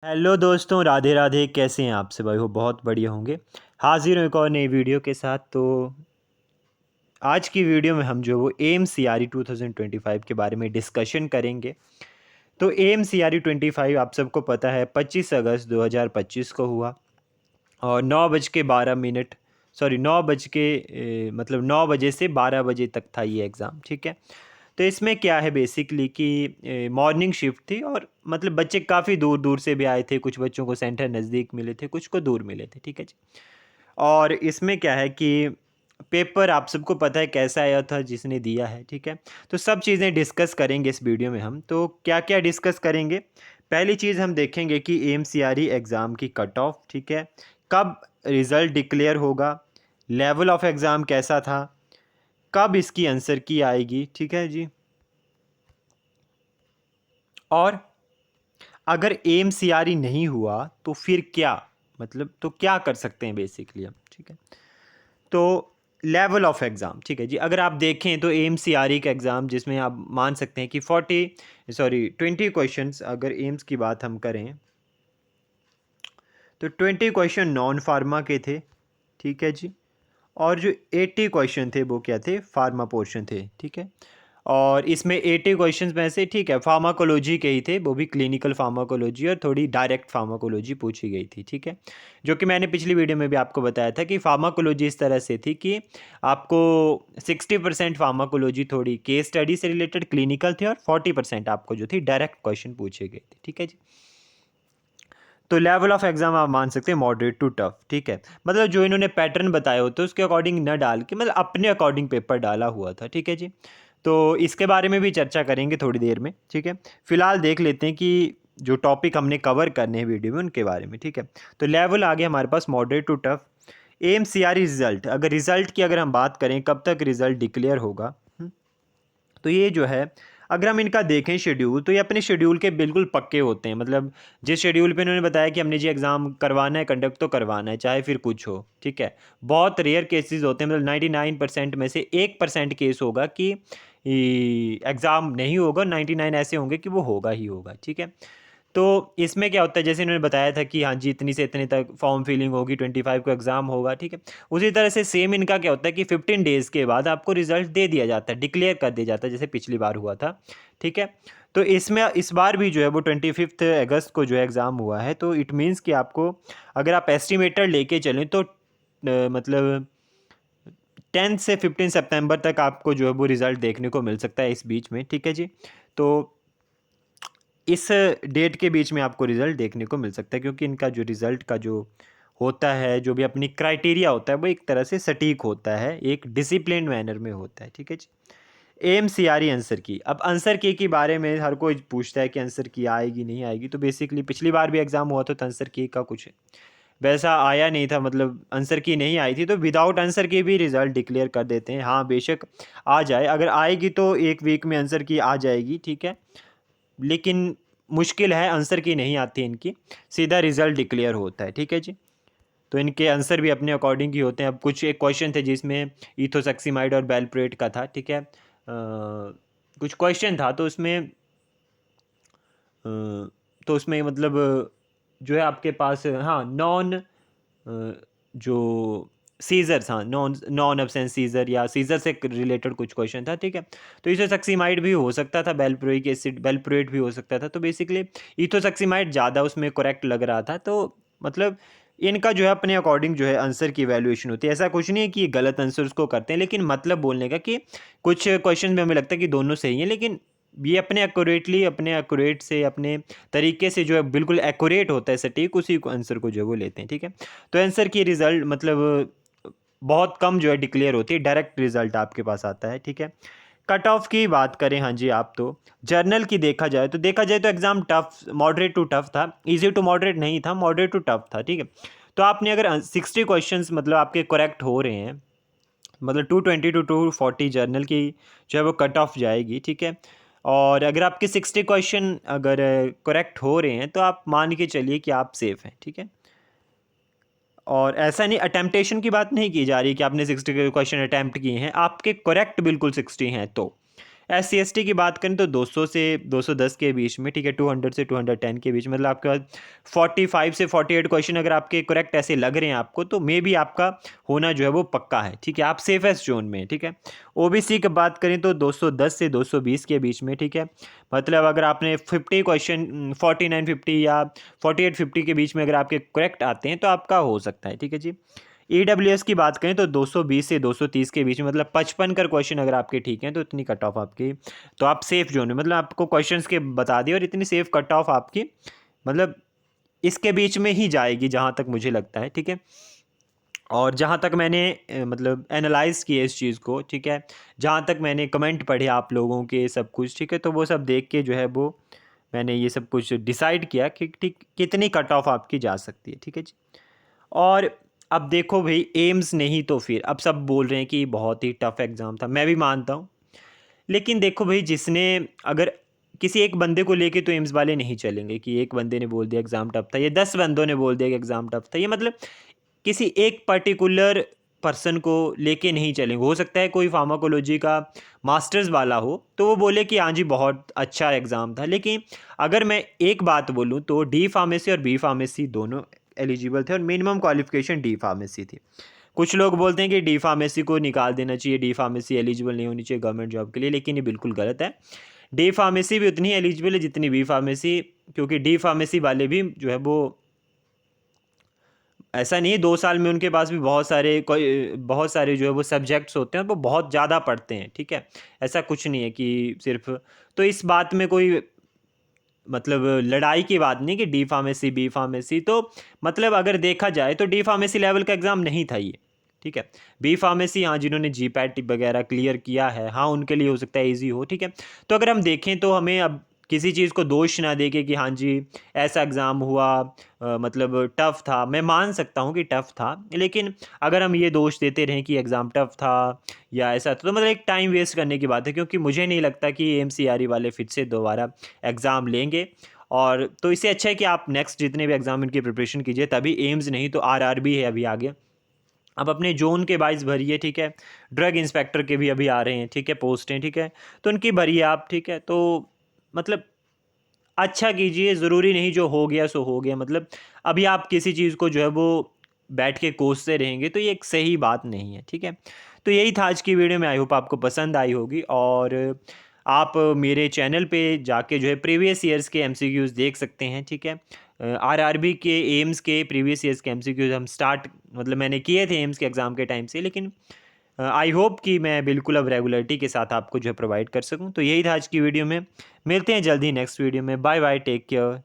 Hello दोस्तों, राधे राधे। कैसे हैं आप सब? भाई हो बहुत बढ़िया होंगे। हाजिर हूँ एक और नई वीडियो के साथ। तो आज की वीडियो में हम जो वो एम सी आर ई 2025 के बारे में डिस्कशन करेंगे। तो एम सी आर ई 25 आप सबको पता है 25 अगस्त 2025 को हुआ और 9:12 सॉरी 9 बजे से 12 बजे तक था ये एग्ज़ाम। ठीक है। तो इसमें क्या है बेसिकली कि मॉर्निंग शिफ्ट थी और मतलब बच्चे काफ़ी दूर दूर से भी आए थे। कुछ बच्चों को सेंटर नज़दीक मिले थे, कुछ को दूर मिले थे। ठीक है जी। और इसमें क्या है कि पेपर आप सबको पता है कैसा आया था जिसने दिया है। ठीक है। तो सब चीज़ें डिस्कस करेंगे इस वीडियो में हम। तो क्या क्या डिस्कस करेंगे? पहली चीज़ हम देखेंगे कि M C R E exam की कट ऑफ। ठीक है। कब रिज़ल्ट डिक्लेयर होगा, लेवल ऑफ एग्ज़ाम कैसा था, कब इसकी आंसर की आएगी। ठीक है जी। और अगर एम सी आर ई नहीं हुआ तो फिर क्या, मतलब तो क्या कर सकते हैं बेसिकली हम। ठीक है। तो लेवल ऑफ एग्ज़ाम, ठीक है जी। अगर आप देखें तो एम सी आर ई का एग्ज़ाम जिसमें आप मान सकते हैं कि 20 क्वेश्चंस, अगर एम्स की बात हम करें तो 20 क्वेश्चन नॉन फार्मा के थे। ठीक है जी। और जो 80 क्वेश्चन थे वो क्या थे, फार्मा पोर्शन थे। ठीक है। और इसमें 80 क्वेश्चंस में से ठीक है फार्माकोलॉजी के ही थे, वो भी क्लिनिकल फार्माकोलॉजी और थोड़ी डायरेक्ट फार्माकोलॉजी पूछी गई थी। ठीक है। जो कि मैंने पिछली वीडियो में भी आपको बताया था कि फार्माकोलॉजी इस तरह से थी कि आपको 60% फार्माकोलॉजी थोड़ी केस स्टडी से रिलेटेड क्लिनिकल थी और 40% आपको जो थी डायरेक्ट क्वेश्चन पूछे गए थे। ठीक है जी। तो लेवल ऑफ एग्जाम आप मान सकते हैं मॉडरेट टू टफ। ठीक है। मतलब जो इन्होंने पैटर्न बताए होते उसके अकॉर्डिंग न डाल के मतलब अपने अकॉर्डिंग पेपर डाला हुआ था। ठीक है जी। तो इसके बारे में भी चर्चा करेंगे थोड़ी देर में। ठीक है। फिलहाल देख लेते हैं कि जो टॉपिक हमने कवर करने हैं वीडियो में उनके बारे में। ठीक है। तो लेवल आ गया हमारे पास moderate to tough. M C R result, अगर रिजल्ट की अगर हम बात करें कब तक रिजल्ट डिक्लेयर होगा, तो ये जो है अगर हम इनका देखें शेड्यूल, तो ये अपने शेड्यूल के बिल्कुल पक्के होते हैं। मतलब जिस शेड्यूल पे इन्होंने बताया कि हमने जी एग्ज़ाम करवाना है, कंडक्ट तो करवाना है चाहे फिर कुछ हो। ठीक है। बहुत रेयर केसेस होते हैं, मतलब 99% में से 1% केस होगा कि एग्ज़ाम नहीं होगा, 99 ऐसे होंगे कि वो होगा ही होगा। ठीक है। तो इसमें क्या होता है, जैसे इन्होंने बताया था कि हाँ जी इतनी से इतने तक फॉर्म फिलिंग होगी, 25 को एग्ज़ाम होगा। ठीक है। उसी तरह से सेम इनका क्या होता है कि 15 डेज़ के बाद आपको रिजल्ट दे दिया जाता है, डिक्लेयर कर दिया जाता है, जैसे पिछली बार हुआ था। ठीक है। तो इसमें इस बार भी जो है वो 25 अगस्त को जो है एग्ज़ाम हुआ है। तो इट मीन्स कि आपको अगर आप एस्टिमेटर लेके चलें तो मतलब 10 से 15 सितंबर तक आपको जो है वो रिज़ल्ट देखने को मिल सकता है इस बीच में। ठीक है जी। तो इस डेट के बीच में आपको रिज़ल्ट देखने को मिल सकता है, क्योंकि इनका जो रिज़ल्ट का जो होता है, जो भी अपनी क्राइटेरिया होता है वो एक तरह से सटीक होता है, एक डिसिप्लिन मैनर में होता है। ठीक है जी। M C R E answer की, अब आंसर की बारे में हर कोई पूछता है कि आंसर की आएगी नहीं आएगी। तो बेसिकली पिछली बार भी एग्ज़ाम हुआ था तो आंसर की का कुछ वैसा आया नहीं था, मतलब आंसर की नहीं आई थी। तो विदाउट आंसर की भी रिज़ल्ट डिक्लेयर कर देते हैं। हाँ बेशक आ जाए, अगर आएगी तो एक वीक में आंसर की आ जाएगी। ठीक है। लेकिन मुश्किल है, आंसर की नहीं आती इनकी, सीधा रिज़ल्ट डिक्लेयर होता है। ठीक है जी। तो इनके आंसर भी अपने अकॉर्डिंग ही होते हैं। अब कुछ एक क्वेश्चन थे जिसमें इथोसक्सीमाइड और बेलप्रेट का था। ठीक है। कुछ क्वेश्चन था तो उसमें मतलब जो है आपके पास हाँ नॉन जो सीजर्स, हाँ नॉन नॉन एब्सेंस सीजर या सीजर से रिलेटेड कुछ क्वेश्चन था। ठीक है। तो इथोसक्सीमाइड भी हो सकता था, बेल्प्रोइक एसिड बेल्प्रोएट भी हो सकता था। तो बेसिकली इथोसक्सीमाइड ज़्यादा उसमें करेक्ट लग रहा था। तो मतलब इनका जो है अपने अकॉर्डिंग जो है आंसर की वैल्यूएशन होती है। ऐसा कुछ नहीं है कि ये गलत आंसर उसको करते हैं, लेकिन मतलब बोलने का कि कुछ क्वेश्चन में हमें लगता है कि दोनों सही हैं, लेकिन ये अपने एक्यूरेटली अपने एक्यूरेट से अपने तरीके से जो है बिल्कुल एक्यूरेट होता है सटीक, उसी को आंसर को जो है वो लेते हैं। ठीक है। तो आंसर की रिजल्ट मतलब बहुत कम जो है डिक्लेयर होती है, डायरेक्ट रिजल्ट आपके पास आता है। ठीक है। कट ऑफ की बात करें, हाँ जी आप तो जर्नल की देखा जाए तो exam tough, moderate to tough था, इजी टू मॉडरेट नहीं था, मॉडरेट टू टफ था। ठीक है। तो आपने अगर 60 क्वेश्चंस मतलब आपके करेक्ट हो रहे हैं, मतलब 220 टू 240 जर्नल की जो है वो कट ऑफ जाएगी। ठीक है। और अगर आपके 60 क्वेश्चन अगर करेक्ट हो रहे हैं तो आप मान के चलिए कि आप सेफ़ हैं। ठीक है। और ऐसा नहीं, अटेम्पटेशन की बात नहीं की जा रही कि आपने 60 क्वेश्चन अटैम्प्ट किए हैं, आपके करेक्ट बिल्कुल 60 हैं। तो SC/ST की बात करें तो 200 से 210 के बीच में, ठीक है, 200 से 210 के बीच, मतलब आपके पास 45 से 48 क्वेश्चन अगर आपके करेक्ट ऐसे लग रहे हैं आपको, तो मे बी आपका होना जो है वो पक्का है, ठीक है, आप सेफेस्ट जोन में, ठीक है। OBC की बात करें तो 210 से 220 के बीच में, ठीक है, मतलब अगर आपने 50 क्वेश्चन 49-50 या 48-50 के बीच में अगर आपके करेक्ट आते हैं तो आपका हो सकता है, ठीक है जी। EWS की बात करें तो 220 से 230 के बीच में, मतलब 55 कर क्वेश्चन अगर आपके ठीक हैं तो इतनी कट ऑफ आपकी, तो आप सेफ जोन में, मतलब आपको क्वेश्चंस के बता दिए और इतनी सेफ कट ऑफ आपकी, मतलब इसके बीच में ही जाएगी जहाँ तक मुझे लगता है, ठीक है। और जहाँ तक मैंने मतलब एनालाइज किया इस चीज़ को, ठीक है, जहाँ तक मैंने कमेंट पढ़े आप लोगों के सब कुछ, ठीक है, तो वो सब देख के जो है वो मैंने ये सब कुछ डिसाइड किया कि ठीक कितनी कट ऑफ आपकी जा सकती है, ठीक है जी। और अब देखो भाई, एम्स नहीं तो फिर अब सब बोल रहे हैं कि बहुत ही टफ एग्ज़ाम था, मैं भी मानता हूँ, लेकिन देखो भाई, जिसने अगर किसी एक बंदे को लेके तो एम्स वाले नहीं चलेंगे कि एक बंदे ने बोल दिया एग्ज़ाम टफ था, ये 10 बंदों ने बोल दिया कि एग्ज़ाम टफ था, ये मतलब किसी एक पर्टिकुलर पर्सन को लेके नहीं चलेंगे। हो सकता है कोई फार्माकोलॉजी का मास्टर्स वाला हो तो वो बोले कि हाँ जी बहुत अच्छा एग्ज़ाम था, लेकिन अगर मैं एक बात बोलूँ तो डी फार्मेसी और बी फार्मेसी दोनों एलिजिबल थे और मिनिमम क्वालिफिकेशन डी फार्मेसी थी। कुछ लोग बोलते हैं कि डी फार्मेसी को निकाल देना चाहिए, डी फार्मेसी एलिजिबल नहीं होनी चाहिए गवर्नमेंट जॉब के लिए, लेकिन ये बिल्कुल गलत है। डी फार्मेसी भी उतनी ही एलिजिबल है जितनी बी फार्मेसी, क्योंकि डी फार्मेसी वाले भी जो है वो, ऐसा नहीं है 2 साल में उनके पास भी बहुत सारे जो है वो सब्जेक्ट्स होते हैं और वो बहुत ज़्यादा पढ़ते हैं, ठीक है। ऐसा कुछ नहीं है कि सिर्फ, तो इस बात में कोई मतलब लड़ाई की बात नहीं कि डी फार्मेसी बी फार्मेसी, तो मतलब अगर देखा जाए तो डी फार्मेसी लेवल का एग्ज़ाम नहीं था ये, ठीक है। बी फार्मेसी हाँ जिन्होंने GPAT वगैरह क्लियर किया है, हाँ उनके लिए हो सकता है ईजी हो, ठीक है। तो अगर हम देखें तो हमें अब किसी चीज़ को दोष ना दे के कि हाँ जी ऐसा एग्ज़ाम हुआ, मतलब टफ़ था, मैं मान सकता हूँ कि टफ़ था, लेकिन अगर हम ये दोष देते रहें कि एग्ज़ाम टफ़ था या ऐसा था, तो मतलब एक टाइम वेस्ट करने की बात है, क्योंकि मुझे नहीं लगता कि MCRE वाले फिर से दोबारा एग्ज़ाम लेंगे। और तो इससे अच्छा है कि आप नेक्स्ट जितने भी एग्ज़ाम इनकी प्रिपरेशन कीजिए, तभी एम्स नहीं तो RRB है अभी आगे, आप अपने जोन के वाइज भरिए, ठीक है। ड्रग इंस्पेक्टर के भी अभी आ रहे हैं, ठीक है, पोस्टें, ठीक है, तो उनकी भरिए आप, ठीक है। तो मतलब अच्छा कीजिए, ज़रूरी नहीं जो हो गया सो हो गया, मतलब अभी आप किसी चीज़ को जो है वो बैठ के कोसते रहेंगे तो ये एक सही बात नहीं है, ठीक है। तो यही था आज की वीडियो में, आई होप आपको पसंद आई होगी, और आप मेरे चैनल पे जाके जो है प्रीवियस ईयर्स के MCQs देख सकते हैं, ठीक है। RRB के एम्स के प्रीवियस ईयर्स के MCQs हम स्टार्ट मतलब मैंने किए थे एम्स के एग्ज़ाम के टाइम से, लेकिन आई होप कि मैं बिल्कुल अब रेगुलरिटी के साथ आपको जो है प्रोवाइड कर सकूं। तो यही था आज की वीडियो में, मिलते हैं जल्दी नेक्स्ट वीडियो में, बाय बाय, टेक केयर।